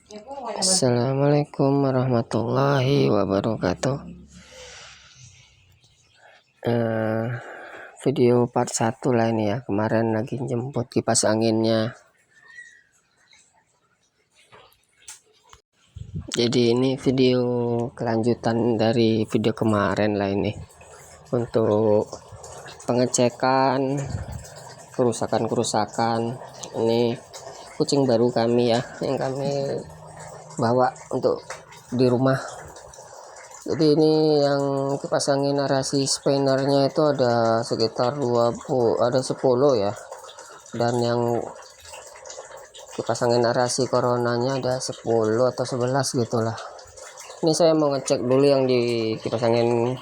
Assalamualaikum warahmatullahi wabarakatuh. Video part 1 lah ini ya. Kemarin lagi jemput kipas anginnya. Jadi ini video kelanjutan dari video kemarin lah ini. Untuk pengecekan kerusakan-kerusakan. Ini kucing baru kami ya, yang kami bawa untuk di rumah. Jadi ini yang kipas angin narasi spinnernya itu ada sekitar 10 ya, dan yang kipas angin narasi coronanya ada 10 atau 11 gitulah. Ini saya mau ngecek dulu yang di kipas angin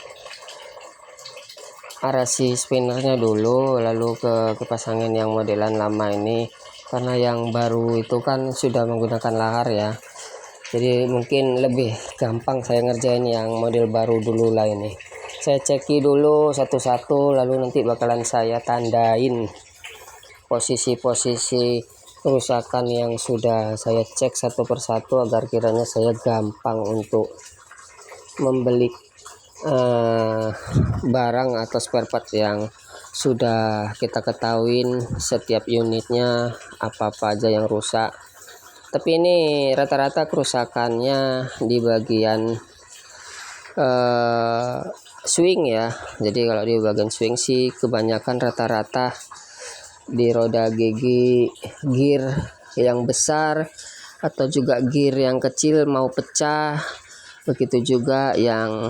narasi spinnernya dulu, lalu ke kipas angin yang modelan lama ini, karena yang baru itu kan sudah menggunakan lahar ya. Jadi mungkin lebih gampang saya ngerjain yang model baru dulu lah ini. Saya ceki dulu satu-satu, lalu nanti bakalan saya tandain posisi-posisi kerusakan yang sudah saya cek satu persatu, agar kiranya saya gampang untuk membeli barang atau spare part yang sudah kita ketahuin setiap unitnya apa-apa aja yang rusak. Tapi ini rata-rata kerusakannya di bagian swing ya. Jadi kalau di bagian swing sih kebanyakan rata-rata di roda gigi gear yang besar atau juga gear yang kecil mau pecah. Begitu juga yang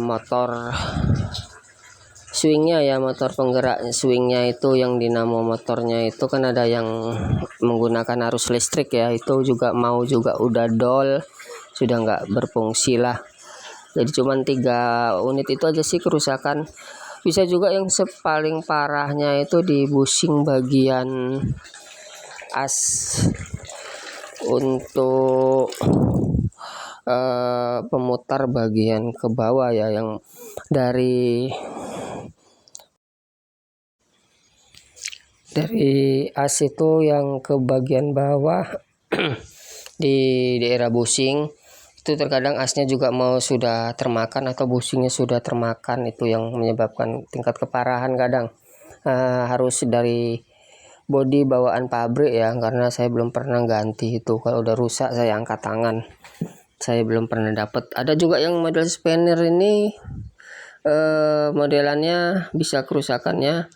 motor swingnya ya, motor penggerak swingnya itu, yang dinamo motornya itu kan ada yang menggunakan arus listrik ya, itu juga udah dol, sudah nggak berfungsi lah. Jadi cuman 3 unit itu aja sih kerusakan. Bisa juga yang paling parahnya itu di bushing bagian as untuk pemutar bagian ke bawah ya, yang dari as itu yang ke bagian bawah di daerah bushing itu terkadang asnya juga sudah termakan atau bushingnya sudah termakan, itu yang menyebabkan tingkat keparahan kadang. Harus dari bodi bawaan pabrik ya, karena saya belum pernah ganti itu. Kalau udah rusak saya angkat tangan, saya belum pernah dapat. Ada juga yang model spinner ini modelannya bisa kerusakannya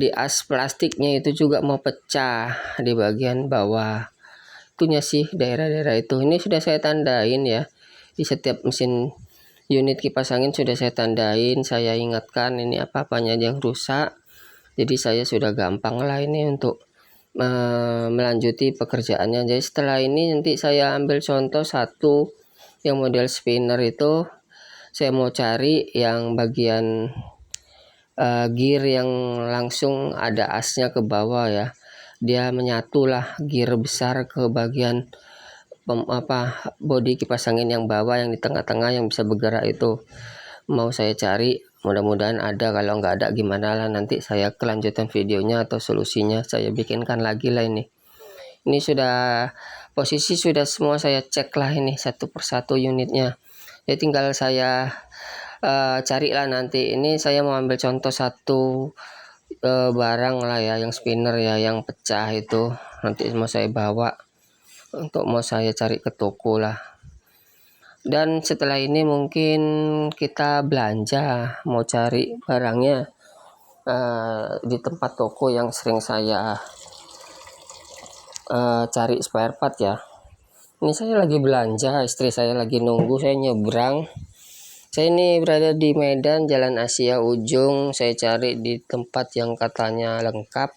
di as plastiknya itu juga mau pecah di bagian bawah. Itunya sih daerah-daerah itu. Ini sudah saya tandain ya, di setiap mesin unit kipas angin sudah saya tandain, saya ingatkan ini apa-apanya yang rusak. Jadi saya sudah gampang lah ini untuk melanjuti pekerjaannya. Jadi setelah ini nanti saya ambil contoh satu yang model spinner itu, saya mau cari yang bagian gear yang langsung ada asnya ke bawah ya. Dia menyatulah gear besar ke bagian bodi kipas angin yang bawah, yang di tengah-tengah yang bisa bergerak itu mau saya cari. Mudah-mudahan ada, kalau nggak ada gimana lah, nanti saya kelanjutan videonya atau solusinya saya bikinkan lagi lah ini. Ini sudah posisi sudah semua saya cek lah ini satu persatu unitnya. Ya tinggal saya cari lah nanti. Ini saya mau ambil contoh satu barang lah ya, yang spinner ya, yang pecah itu nanti mau saya bawa untuk mau saya cari ke toko lah. Dan setelah ini mungkin kita belanja, mau cari barangnya di tempat toko yang sering saya cari spare part ya. Ini saya lagi belanja, istri saya lagi nunggu, saya nyebrang. Saya ini berada di Medan, Jalan Asia Ujung. Saya cari di tempat yang katanya lengkap,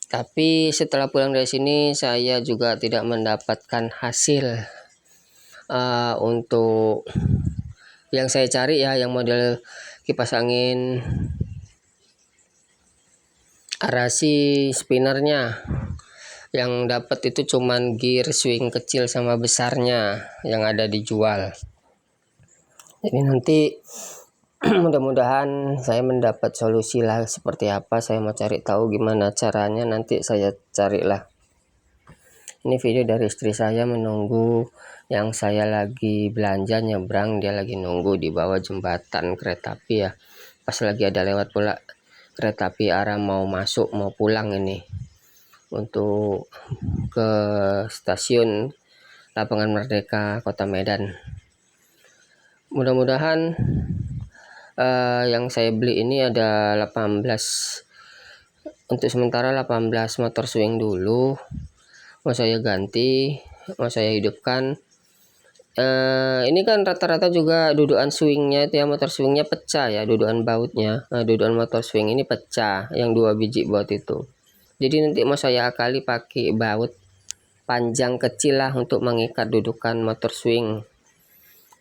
tapi setelah pulang dari sini saya juga tidak mendapatkan hasil untuk yang saya cari ya, yang model kipas angin arasi spinnernya. Yang dapat itu cuman gear swing kecil sama besarnya yang ada dijual. Jadi nanti mudah-mudahan saya mendapat solusi lah seperti apa. Saya mau cari tahu gimana caranya, nanti saya carilah. Ini video dari istri saya menunggu yang saya lagi belanja nyebrang, dia lagi nunggu di bawah jembatan kereta api ya. Pas lagi ada lewat pula kereta api arah mau masuk mau pulang ini untuk ke stasiun Lapangan Merdeka Kota Medan. Mudah-mudahan yang saya beli ini ada 18, untuk sementara 18 motor swing dulu mau saya ganti, mau saya hidupkan. Ini kan rata-rata juga dudukan swingnya itu ya, motor swingnya pecah ya, dudukan bautnya. Dudukan motor swing ini pecah, yang 2 biji baut itu. Jadi nanti mau saya akali pakai baut panjang kecil lah untuk mengikat dudukan motor swing,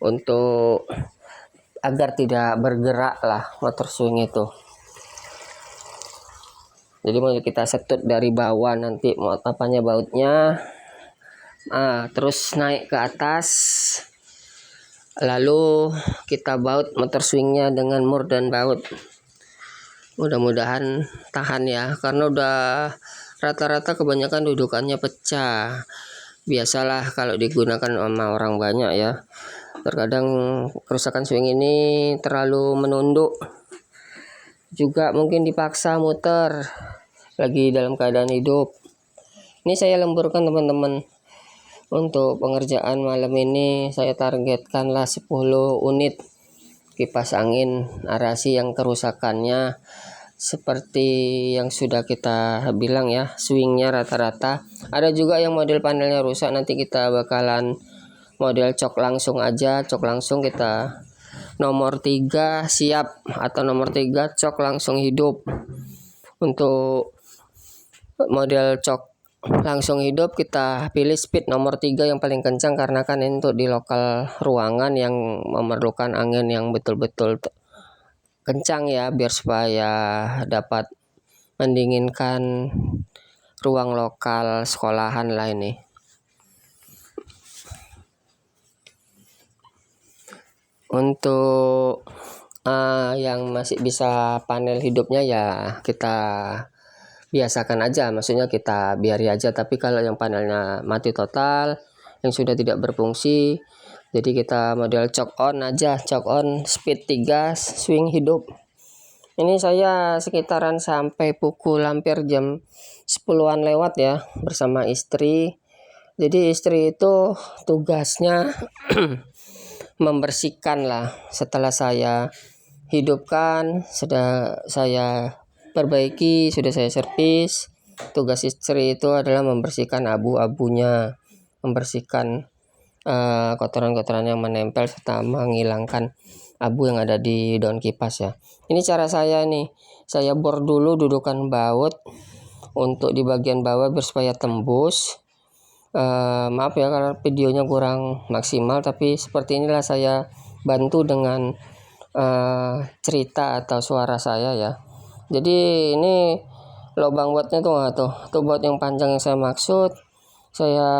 untuk agar tidak bergerak lah motor swing itu. Jadi mau kita setut dari bawah nanti mau apanya bautnya, terus naik ke atas, lalu kita baut motor swingnya dengan mur dan baut. Mudah-mudahan tahan ya, karena udah rata-rata kebanyakan dudukannya pecah. Biasalah kalau digunakan sama orang banyak ya, terkadang kerusakan swing ini terlalu menunduk, juga mungkin dipaksa muter lagi dalam keadaan hidup. Ini saya lemburkan teman-teman. Untuk pengerjaan malam ini saya targetkanlah 10 unit kipas angin arasi yang kerusakannya seperti yang sudah kita bilang ya, swingnya rata-rata. Ada juga yang model panelnya rusak, nanti kita bakalan model cok langsung aja, cok langsung kita nomor 3 siap, atau nomor 3 cok langsung hidup. Untuk model cok langsung hidup kita pilih speed nomor 3 yang paling kencang, karena kan ini untuk di lokal ruangan yang memerlukan angin yang betul-betul kencang ya, biar supaya dapat mendinginkan ruang lokal sekolahan lah ini. Untuk yang masih bisa panel hidupnya ya kita biasakan aja, maksudnya kita biari aja. Tapi kalau yang panelnya mati total, yang sudah tidak berfungsi, jadi kita model cok on aja, cok on speed 3 swing hidup. Ini saya sekitaran sampai pukul hampir jam 10-an lewat ya bersama istri. Jadi istri itu tugasnya membersihkan lah. Setelah saya hidupkan, sudah saya perbaiki, sudah saya servis. Tugas istri itu adalah membersihkan abu-abunya, membersihkan kotoran-kotoran yang menempel, serta menghilangkan abu yang ada di daun kipas ya. Ini cara saya nih, saya bor dulu dudukan baut untuk di bagian bawah biar supaya tembus. Maaf ya kalau videonya kurang maksimal, tapi seperti inilah saya bantu dengan cerita atau suara saya ya. Jadi ini lubang bautnya tuh baut yang panjang yang saya maksud, saya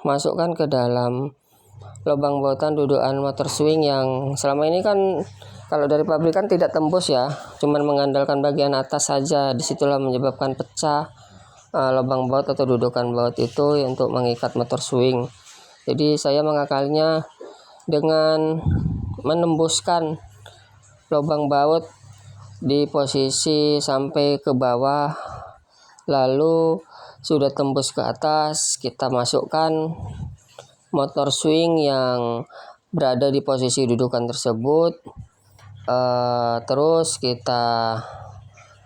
masukkan ke dalam lubang bautan dudukan motor swing yang selama ini kan kalau dari pabrikan tidak tembus ya, cuman mengandalkan bagian atas saja. Disitulah menyebabkan pecah lubang baut atau dudukan baut itu untuk mengikat motor swing. Jadi saya mengakalinya dengan menembuskan lubang baut di posisi sampai ke bawah, lalu sudah tembus ke atas, kita masukkan motor swing yang berada di posisi dudukan tersebut. Terus kita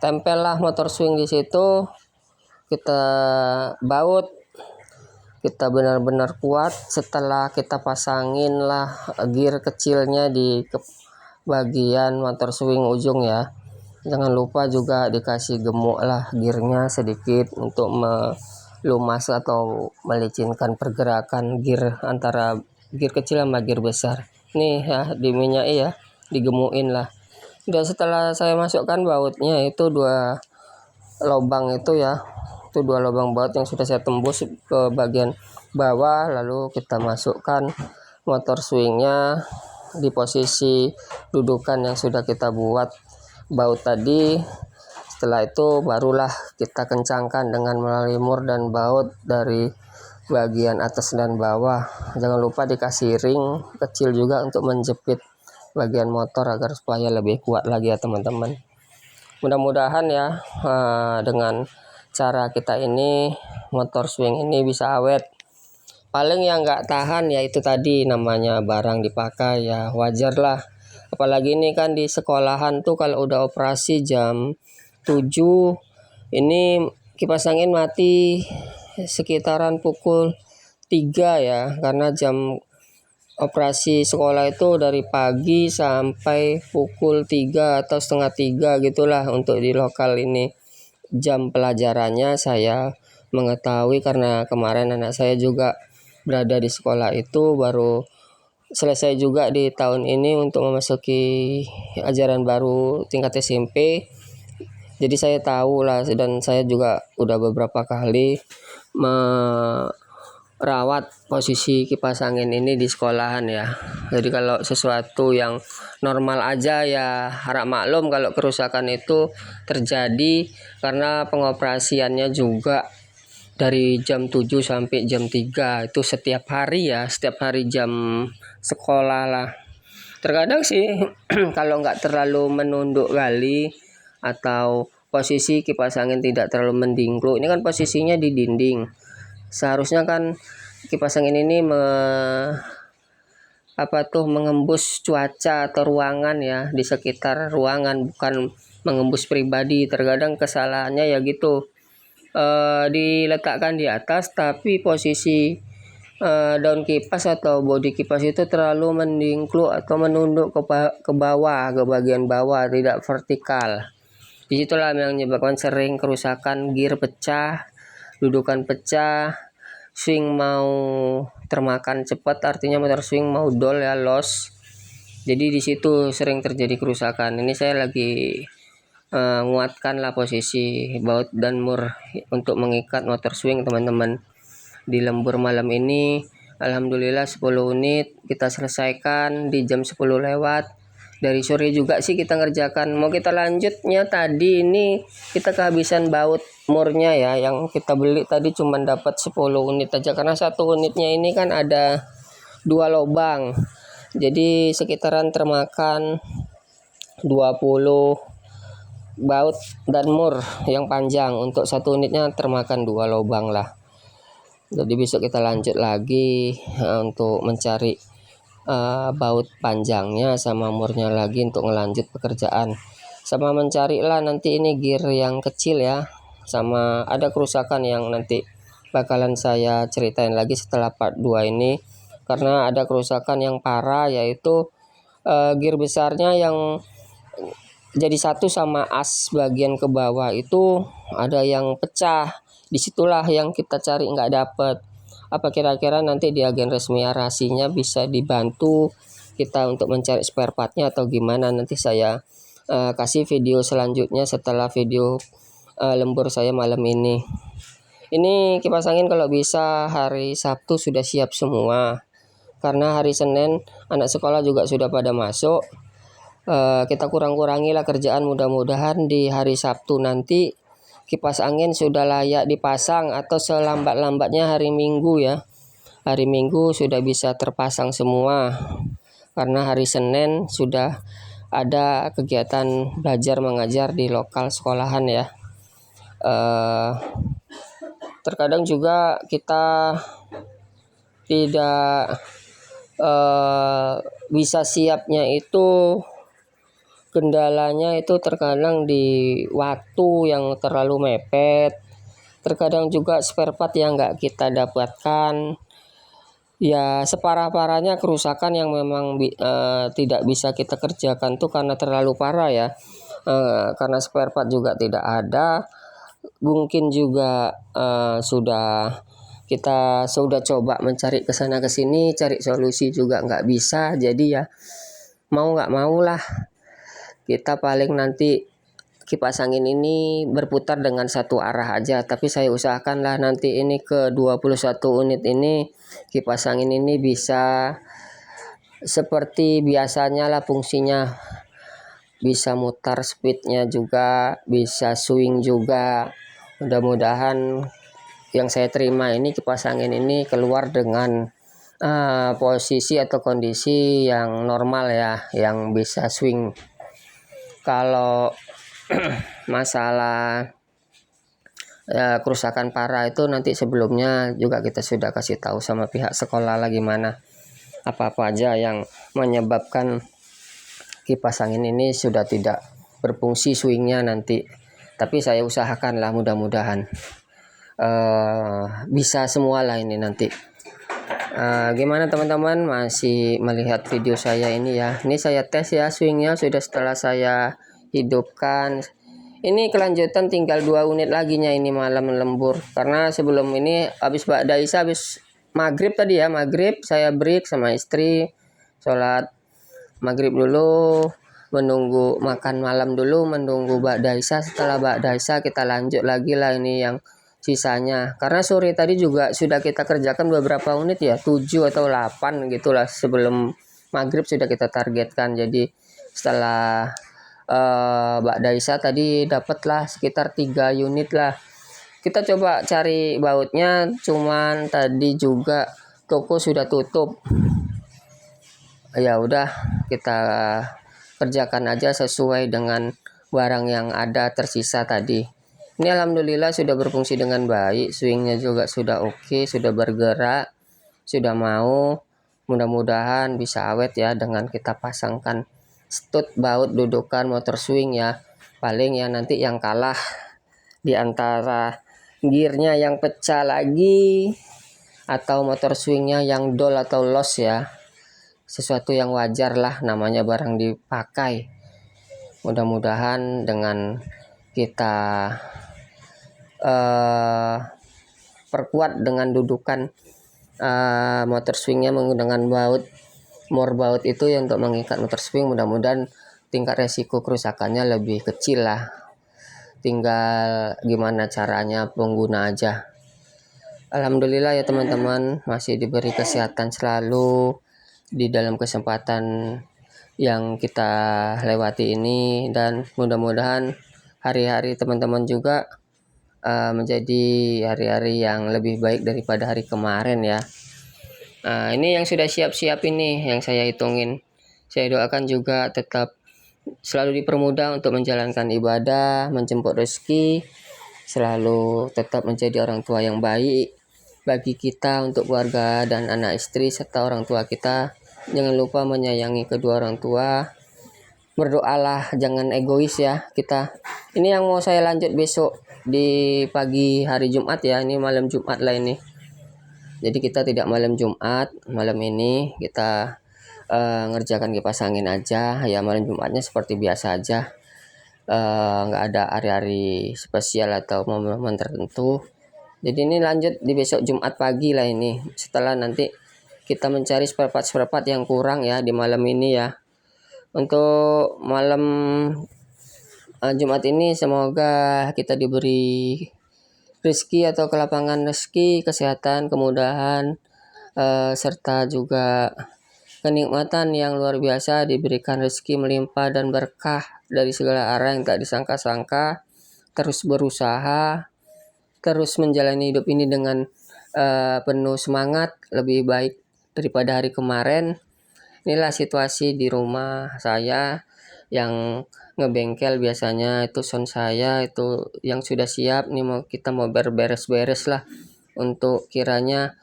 tempellah motor swing di situ, kita baut, kita benar-benar kuat. Setelah kita pasangin lah gear kecilnya di bagian motor swing ujung ya. Jangan lupa juga dikasih gemuk lah gearnya sedikit untuk melumas atau melicinkan pergerakan gear antara gear kecil sama gear besar. Nih ya, diminyai ya, digemukin lah. Dan setelah saya masukkan bautnya itu 2 lubang itu ya, itu 2 lubang baut yang sudah saya tembus ke bagian bawah, lalu kita masukkan motor swingnya di posisi dudukan yang sudah kita buat baut tadi. Setelah itu barulah kita kencangkan dengan melalui mur dan baut dari bagian atas dan bawah. Jangan lupa dikasih ring kecil juga untuk menjepit bagian motor agar supaya lebih kuat lagi ya teman-teman. Mudah-mudahan ya dengan cara kita ini motor swing ini bisa awet. Paling yang nggak tahan ya itu tadi, namanya barang dipakai ya, wajar lah. Apalagi ini kan di sekolahan tuh kalau udah operasi jam 7 ini kipas angin mati sekitaran pukul 3 ya, karena jam operasi sekolah itu dari pagi sampai pukul 3 atau setengah 3 gitulah untuk di lokal ini. Jam pelajarannya saya mengetahui karena kemarin anak saya juga berada di sekolah itu, baru selesai juga di tahun ini untuk memasuki ajaran baru tingkat SMP. Jadi saya tahu lah, dan saya juga udah beberapa kali merawat posisi kipas angin ini di sekolahan ya. Jadi kalau sesuatu yang normal aja ya harap maklum kalau kerusakan itu terjadi, karena pengoperasiannya juga dari jam 7 sampai jam 3 itu setiap hari ya, setiap hari jam sekolah lah. Terkadang sih kalau nggak terlalu menunduk kali atau posisi kipas angin tidak terlalu mendingkluk, ini kan posisinya di dinding, seharusnya kan kipas angin ini mengembus cuaca atau ruangan ya, di sekitar ruangan, bukan mengembus pribadi. Terkadang kesalahannya ya gitu, diletakkan di atas tapi posisi daun kipas atau bodi kipas itu terlalu mendingkluk atau menunduk ke bawah, ke bagian bawah, tidak vertikal. Disitulah yang menyebabkan sering kerusakan, gear pecah, dudukan pecah, swing mau termakan cepat, artinya motor swing mau dol ya, loss. Jadi di situ sering terjadi kerusakan. Ini saya lagi nguatkan lah posisi baut dan mur untuk mengikat motor swing teman-teman. Di lembur malam ini alhamdulillah 10 unit kita selesaikan di jam 10 lewat. Dari sore juga sih kita ngerjakan. Mau kita lanjutnya, tadi ini kita kehabisan baut murnya ya, yang kita beli tadi cuma dapat 10 unit aja, karena satu unitnya ini kan ada 2 lubang. Jadi sekitaran termakan 20 baut dan mur yang panjang. Untuk satu unitnya termakan 2 lubang lah. Jadi besok kita lanjut lagi untuk mencari baut panjangnya sama murnya lagi untuk ngelanjut pekerjaan, sama mencari lah nanti ini gear yang kecil ya, sama ada kerusakan yang nanti bakalan saya ceritain lagi setelah part 2 ini, karena ada kerusakan yang parah, yaitu gear besarnya yang jadi satu sama as bagian ke bawah itu ada yang pecah. Disitulah yang kita cari nggak dapet. Apa kira-kira nanti di agen resmi arasinya bisa dibantu kita untuk mencari spare partnya atau gimana? Nanti saya kasih video selanjutnya setelah video lembur saya malam ini. Ini kipas angin kalau bisa hari Sabtu sudah siap semua, karena hari Senin anak sekolah juga sudah pada masuk. Kita kurang-kurangi lah kerjaan, mudah-mudahan di hari Sabtu nanti kipas angin sudah layak dipasang, atau selambat-lambatnya hari Minggu ya. Hari Minggu sudah bisa terpasang semua, karena hari Senin sudah ada kegiatan belajar mengajar di lokal sekolahan ya. Terkadang juga kita tidak bisa siapnya itu, kendalanya itu terkadang di waktu yang terlalu mepet, terkadang juga spare part yang nggak kita dapatkan. Ya separah-parahnya kerusakan yang memang tidak bisa kita kerjakan tuh karena terlalu parah ya, karena spare part juga tidak ada. Mungkin juga kita sudah coba mencari kesana kesini, cari solusi juga nggak bisa. Jadi ya mau nggak mau lah, kita paling nanti kipas angin ini berputar dengan satu arah aja. Tapi saya usahakan lah nanti ini ke 21 unit ini kipas angin ini bisa seperti biasanya lah fungsinya. Bisa mutar speednya juga, bisa swing juga. Mudah-mudahan yang saya terima ini kipas angin ini keluar dengan posisi atau kondisi yang normal ya, yang bisa swing. Kalau masalah kerusakan parah itu nanti sebelumnya juga kita sudah kasih tahu sama pihak sekolah lah gimana, apa-apa aja yang menyebabkan kipas angin ini sudah tidak berfungsi swingnya nanti. Tapi saya usahakan lah, mudah-mudahan bisa semua lah ini nanti. Gimana teman-teman, masih melihat video saya ini ya? Ini saya tes ya swingnya, sudah setelah saya hidupkan. Ini kelanjutan tinggal 2 unit lagi nya ini malam lembur. Karena sebelum ini habis Mbak Daisa habis maghrib tadi ya, maghrib saya break sama istri, sholat maghrib dulu, menunggu makan malam dulu, menunggu Mbak Daisa. Setelah Mbak Daisa kita lanjut lagi lah ini yang sisanya. Karena sore tadi juga sudah kita kerjakan beberapa unit ya, 7 atau 8 gitulah, sebelum maghrib sudah kita targetkan. Jadi setelah Mbak Daisa tadi dapatlah sekitar 3 unit lah. Kita coba cari bautnya, cuman tadi juga toko sudah tutup. Ya udah, kita kerjakan aja sesuai dengan barang yang ada tersisa tadi. Ini alhamdulillah sudah berfungsi dengan baik, swingnya juga sudah oke, sudah bergerak, sudah mau. Mudah-mudahan bisa awet ya dengan kita pasangkan stud, baut, dudukan, motor swing ya. Paling ya nanti yang kalah di antara gearnya yang pecah lagi atau motor swingnya yang dol atau loss ya. Sesuatu yang wajar lah, namanya barang dipakai. Mudah-mudahan dengan kita perkuat dengan dudukan motor swingnya menggunakan baut, more baut itu ya untuk mengikat motor swing, mudah-mudahan tingkat resiko kerusakannya lebih kecil lah. Tinggal gimana caranya pengguna aja. Alhamdulillah ya teman-teman, masih diberi kesehatan selalu di dalam kesempatan yang kita lewati ini, dan mudah-mudahan hari-hari teman-teman juga menjadi hari-hari yang lebih baik daripada hari kemarin ya. Ini yang sudah siap-siap ini yang saya hitungin. Saya doakan juga tetap selalu dipermudah untuk menjalankan ibadah, menjemput rezeki, selalu tetap menjadi orang tua yang baik bagi kita, untuk keluarga dan anak istri serta orang tua kita. Jangan lupa menyayangi kedua orang tua. Berdoalah, jangan egois ya kita. Ini yang mau saya lanjut besok di pagi hari Jumat ya. Ini malam Jumat lah ini. Jadi kita tidak malam Jumat, malam ini kita ngerjakan kipas angin aja ya. Malam Jumatnya seperti biasa aja, nggak ada hari-hari spesial atau momen-momen tertentu. Jadi ini lanjut di besok Jumat pagi lah ini, setelah nanti kita mencari spare part yang kurang ya di malam ini ya. Untuk malam Jumat ini semoga kita diberi rezeki atau kelapangan rezeki, kesehatan, kemudahan, serta juga kenikmatan yang luar biasa, diberikan rezeki melimpah dan berkah dari segala arah yang tak disangka-sangka. Terus berusaha, terus menjalani hidup ini dengan penuh semangat, lebih baik daripada hari kemarin. Inilah situasi di rumah saya yang ngebengkel, biasanya itu sound saya itu yang sudah siap nih, kita mau beres-beres lah untuk kiranya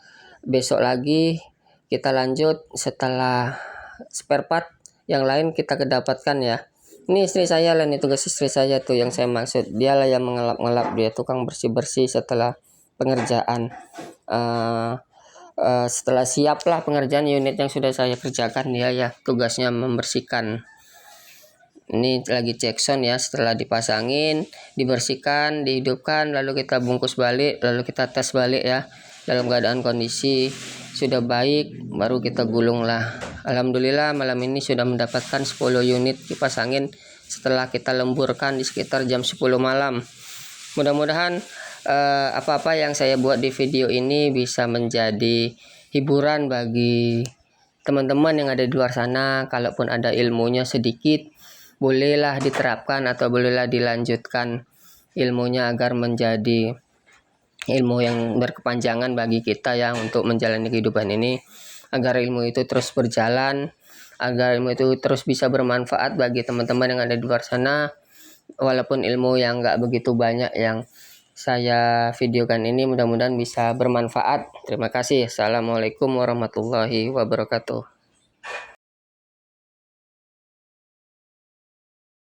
besok lagi kita lanjut setelah spare part yang lain kita kedapatkan ya. Ini istri saya lah, ini tugas istri saya tuh yang saya maksud, dia lah yang mengelap-ngelap, dia tukang bersih-bersih setelah pengerjaan. Setelah siap lah pengerjaan unit yang sudah saya kerjakan, dia ya tugasnya membersihkan. Ini lagi cek sound ya, setelah dipasangin, dibersihkan, dihidupkan, lalu kita bungkus balik, lalu kita tes balik ya. Dalam keadaan kondisi sudah baik baru kita gulung lah. Alhamdulillah malam ini sudah mendapatkan 10 unit kipas angin setelah kita lemburkan di sekitar jam 10 malam. Mudah-mudahan apa-apa yang saya buat di video ini bisa menjadi hiburan bagi teman-teman yang ada di luar sana. Kalaupun ada ilmunya sedikit, bolehlah diterapkan atau bolehlah dilanjutkan ilmunya agar menjadi ilmu yang berkepanjangan bagi kita ya untuk menjalani kehidupan ini, agar ilmu itu terus berjalan, agar ilmu itu terus bisa bermanfaat bagi teman-teman yang ada di luar sana. Walaupun ilmu yang nggak begitu banyak yang saya videokan ini, mudah-mudahan bisa bermanfaat. Terima kasih. Assalamualaikum warahmatullahi wabarakatuh.